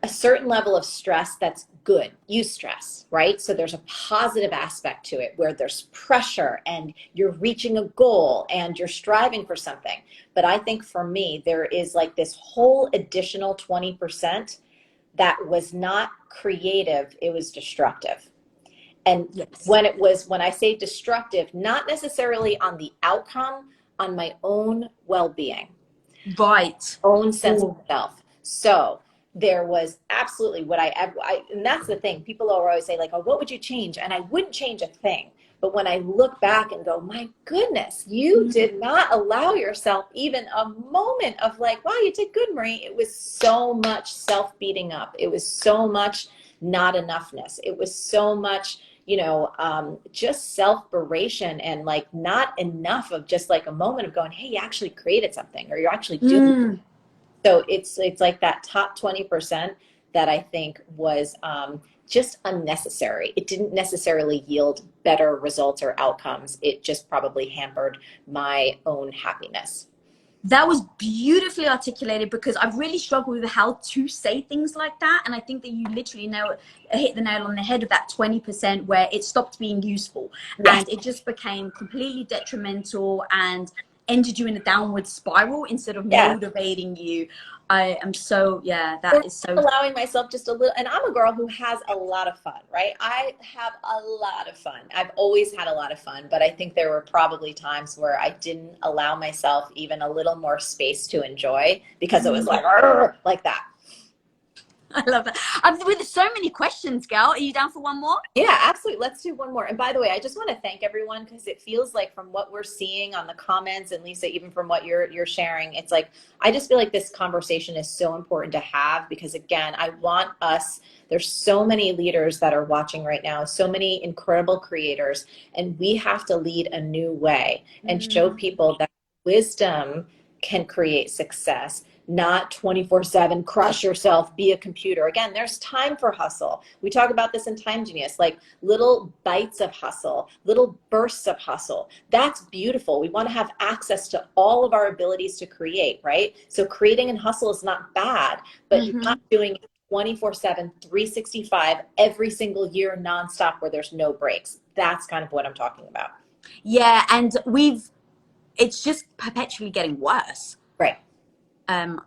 a certain level of stress that's good, eustress, right? So there's a positive aspect to it where there's pressure and you're reaching a goal and you're striving for something. But I think for me, there is like this whole additional 20% that was not creative, it was destructive. And Yes. when I say destructive, not necessarily on the outcome, on my own well-being, Right. own sense Ooh. of self. So there was absolutely what and that's the thing. People are always say like, oh, what would you change? And I wouldn't change a thing. But when I look back and go, my goodness, you did not allow yourself even a moment of like, wow, you did good, Marie. It was so much self-beating up. It was so much not enoughness. It was so much, just self-beration and like not enough of just like a moment of going, hey, you actually created something or you're actually doing. So it's like that top 20% that I think was just unnecessary. It didn't necessarily yield better results or outcomes. It just probably hampered my own happiness. That was beautifully articulated, because I've really struggled with how to say things like that. And I think that you literally hit the nail on the head of that 20% where it stopped being useful. Yes. And it just became completely detrimental and ended you in a downward spiral instead of motivating you. I am so, that is so. Allowing myself just a little, and I'm a girl who has a lot of fun, right? I have a lot of fun. I've always had a lot of fun, but I think there were probably times where I didn't allow myself even a little more space to enjoy because it was like that. I love that. With so many questions, girl. Are you down for one more? Yeah, absolutely. Let's do one more. And by the way, I just want to thank everyone because it feels like from what we're seeing on the comments, and Lisa, even from what you're sharing, it's like I just feel like this conversation is so important to have because again, I want us, there's so many leaders that are watching right now, so many incredible creators, and we have to lead a new way and show people that wisdom can create success, not 24/7 crush yourself, be a computer. Again, there's time for hustle. We talk about this in Time Genius, like little bites of hustle, little bursts of hustle. That's beautiful. We want to have access to all of our abilities to create, right? So creating and hustle is not bad, but you're not doing it 24/7, 365 every single year nonstop where there's no breaks. That's kind of what I'm talking about. Yeah, and it's just perpetually getting worse. Right.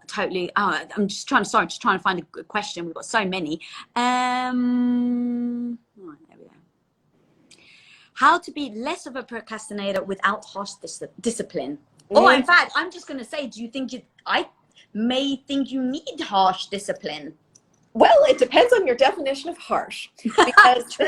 Totally. I'm just trying to find a good question. We've got so many. Right, there we go. How to be less of a procrastinator without harsh discipline? Or in fact, I'm just going to say, do you think I may think you need harsh discipline? Well, it depends on your definition of harsh, because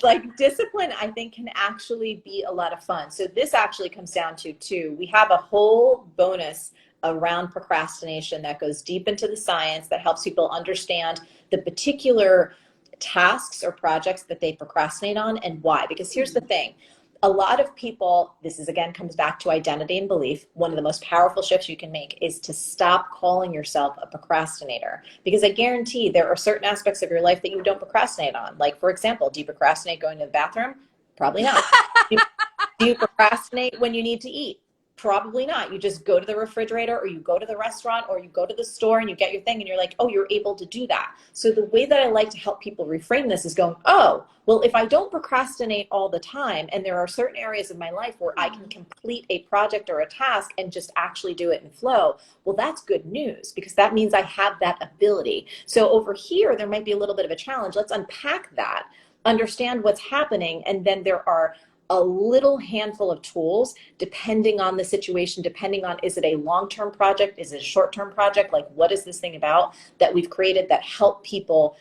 like discipline, I think can actually be a lot of fun. So this actually comes down to two. We have a whole bonus around procrastination that goes deep into the science that helps people understand the particular tasks or projects that they procrastinate on and why. Because here's the thing. A lot of people, this is again comes back to identity and belief. One of the most powerful shifts you can make is to stop calling yourself a procrastinator. Because I guarantee there are certain aspects of your life that you don't procrastinate on. Like, for example, do you procrastinate going to the bathroom? Probably not. Do you procrastinate when you need to eat? Probably not. You just go to the refrigerator or you go to the restaurant or you go to the store and you get your thing and you're like, oh, you're able to do that. So the way that I like to help people reframe this is going, oh, well, if I don't procrastinate all the time and there are certain areas of my life where I can complete a project or a task and just actually do it in flow, well, that's good news because that means I have that ability. So over here, there might be a little bit of a challenge. Let's unpack that, understand what's happening, and then there are a little handful of tools depending on the situation, depending on, is it a long-term project? Is it a short-term project? Like, what is this thing about that we've created that help people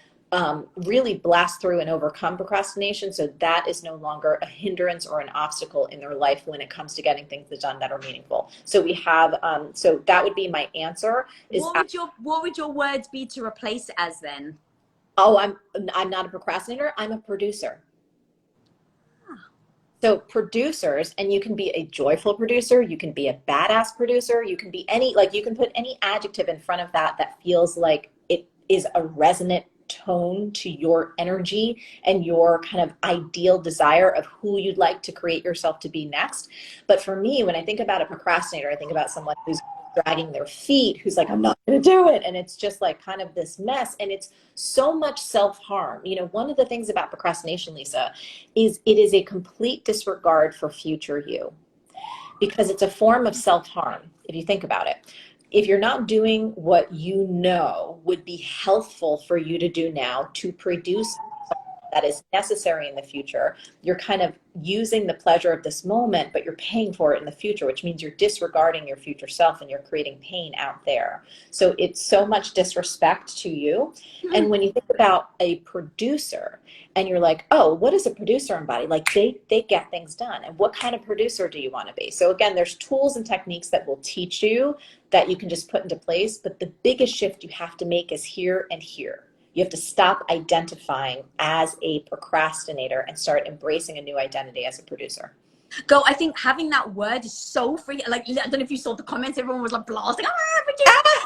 really blast through and overcome procrastination so that is no longer a hindrance or an obstacle in their life when it comes to getting things done that are meaningful. So we have, so that would be my answer. What would your words be to replace it as then? Oh, I'm not a procrastinator. I'm a producer. So producers, and you can be a joyful producer, you can be a badass producer, you can be any, like you can put any adjective in front of that feels like it is a resonant tone to your energy and your kind of ideal desire of who you'd like to create yourself to be next. But for me, when I think about a procrastinator, I think about someone who's dragging their feet, who's like, I'm not going to do it. And it's just like kind of this mess. And it's so much self-harm. You know, one of the things about procrastination, Lisa, is it is a complete disregard for future you, because it's a form of self-harm, if you think about it. If you're not doing what you know would be healthful for you to do now to produce that is necessary in the future, you're kind of using the pleasure of this moment, but you're paying for it in the future, which means you're disregarding your future self and you're creating pain out there. So it's so much disrespect to you. And when you think about a producer and you're like, oh, what does a producer embody? Like they get things done. And what kind of producer do you want to be? So again, there's tools and techniques that will teach you that you can just put into place. But the biggest shift you have to make is here and here. You have to stop identifying as a procrastinator and start embracing a new identity as a producer. Girl, I think having that word is so free. Like, I don't know if you saw the comments, everyone was like blasting.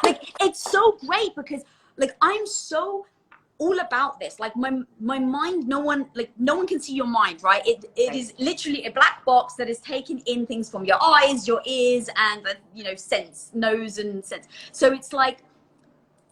Like, it's so great because like I'm so all about this. Like my mind, no one can see your mind, right? It is literally a black box that is taking in things from your eyes, your ears, and sense, nose and sense. So it's like,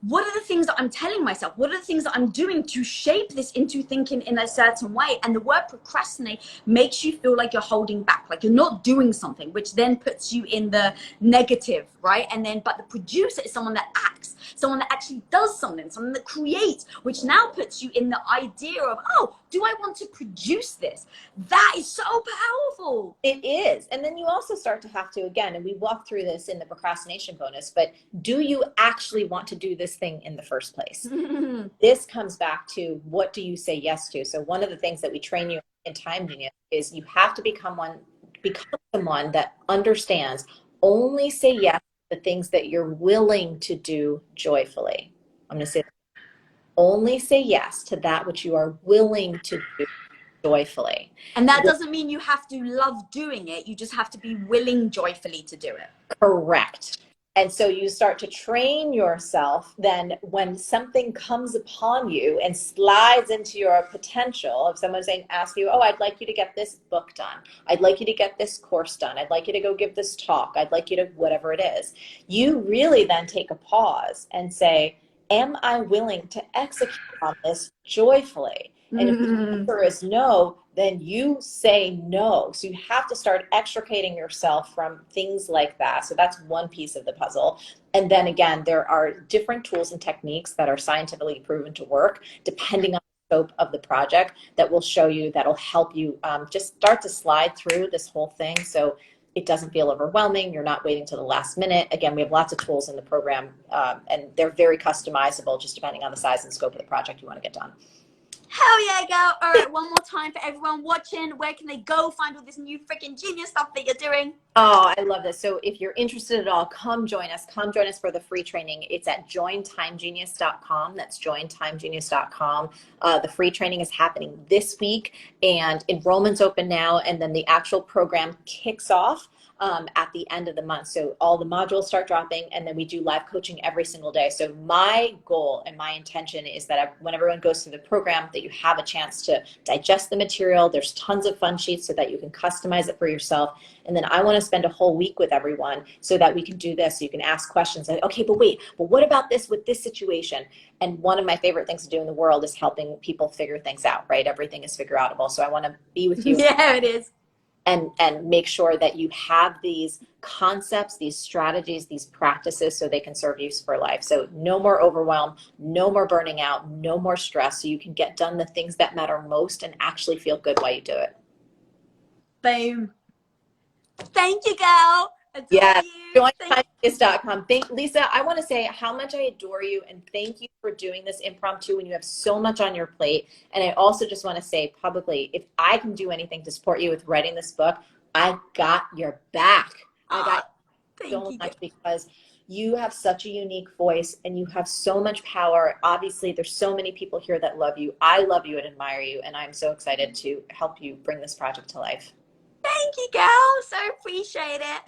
what are the things that I'm telling myself? What are the things that I'm doing to shape this into thinking in a certain way? And the word procrastinate makes you feel like you're holding back, like you're not doing something, which then puts you in the negative, right? And then, but the producer is someone that acts, someone that actually does something, someone that creates, which now puts you in the idea of, oh, do I want to produce this? That is so powerful. It is. And then you also start to have to, again, and we walk through this in the procrastination bonus, but do you actually want to do this thing in the first place? This comes back to, what do you say yes to? So one of the things that we train you in Time Genius is you have to become someone that understands, only say yes to the things that you're willing to do joyfully. I'm going to say, only say yes to that which you are willing to do joyfully. And that doesn't mean you have to love doing it. You just have to be willing joyfully to do it. Correct. And so you start to train yourself then when something comes upon you and slides into your potential of someone ask you, oh, I'd like you to get this book done. I'd like you to get this course done. I'd like you to go give this talk. I'd like you to whatever it is. You really then take a pause and say, am I willing to execute on this joyfully? And if the answer is no, then you say no. So you have to start extricating yourself from things like that. So that's one piece of the puzzle. And then again, there are different tools and techniques that are scientifically proven to work depending on the scope of the project that will show you, that'll help you just start to slide through this whole thing. So it doesn't feel overwhelming. You're not waiting to the last minute. Again, we have lots of tools in the program and they're very customizable just depending on the size and scope of the project you want to get done. Hell yeah, girl. All right, one more time for everyone watching. Where can they go find all this new freaking genius stuff that you're doing? Oh, I love this. So if you're interested at all, come join us. Come join us for the free training. It's at jointimegenius.com. That's jointimegenius.com. The free training is happening this week and enrollment's open now. And then the actual program kicks off at the end of the month. So all the modules start dropping and then we do live coaching every single day. So my goal and my intention is that when everyone goes through the program, that you have a chance to digest the material. There's tons of fun sheets so that you can customize it for yourself. And then I want to spend a whole week with everyone so that we can do this. So you can ask questions like, okay, but what about this with this situation? And one of my favorite things to do in the world is helping people figure things out, right? Everything is Figureoutable. So I want to be with you. Yeah, it is. And make sure that you have these concepts, these strategies, these practices so they can serve you for life. So no more overwhelm, no more burning out, no more stress, so you can get done the things that matter most and actually feel good while you do it. Boom. Thank you, girl. Yeah, jointimegenius.com. Lisa, I want to say how much I adore you and thank you for doing this impromptu when you have so much on your plate. And I also just want to say publicly, if I can do anything to support you with writing this book, I got your back. I got so much because you have such a unique voice and you have so much power. Obviously, there's so many people here that love you. I love you and admire you. And I'm so excited to help you bring this project to life. Thank you, girl. So appreciate it.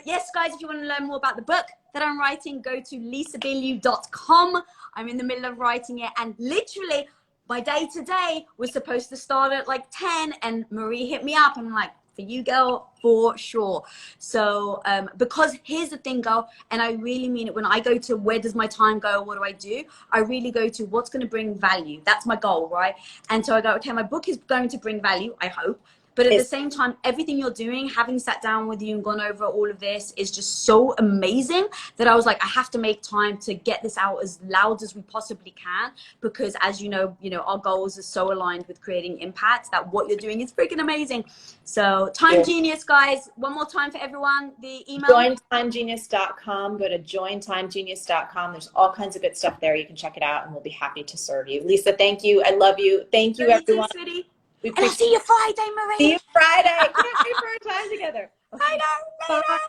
Yes, guys, if you want to learn more about the book that I'm writing, go to lisabilyeu.com. I'm in the middle of writing it, and literally my day today was supposed to start at like 10, and Marie hit me up and I'm like, for you, girl, for sure. So because here's the thing, girl, and I really mean it, when I go to where does my time go, what do, I really go to what's going to bring value. That's my goal, right? And so I go, okay, my book is going to bring value, I hope. But at the same time, everything you're doing, having sat down with you and gone over all of this is just so amazing that I was like, I have to make time to get this out as loud as we possibly can, because as you know, our goals are so aligned with creating impact that what you're doing is freaking amazing. So Time Genius, guys, one more time for everyone, the email. Jointimegenius.com. Go to jointimegenius.com. There's all kinds of good stuff there. You can check it out and we'll be happy to serve you. Lisa, thank you. I love you. Thank you, everyone. Too, sweetie. And I'll see you Friday, Marie. See you Friday. Can't wait for our time together. Okay. I know. Later.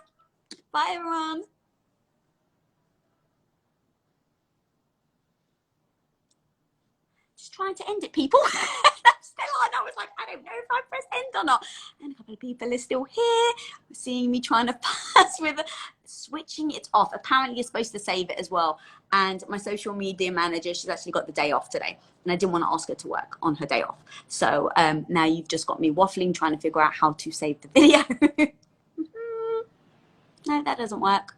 Bye, everyone. Just trying to end it, people. Still on. I was like, I don't know if I press end or not. And a couple of people are still here, seeing me trying to pass with switching it off. Apparently, you're supposed to save it as well. And my social media manager, she's actually got the day off today. And I didn't want to ask her to work on her day off. So now you've just got me waffling, trying to figure out how to save the video. No, that doesn't work.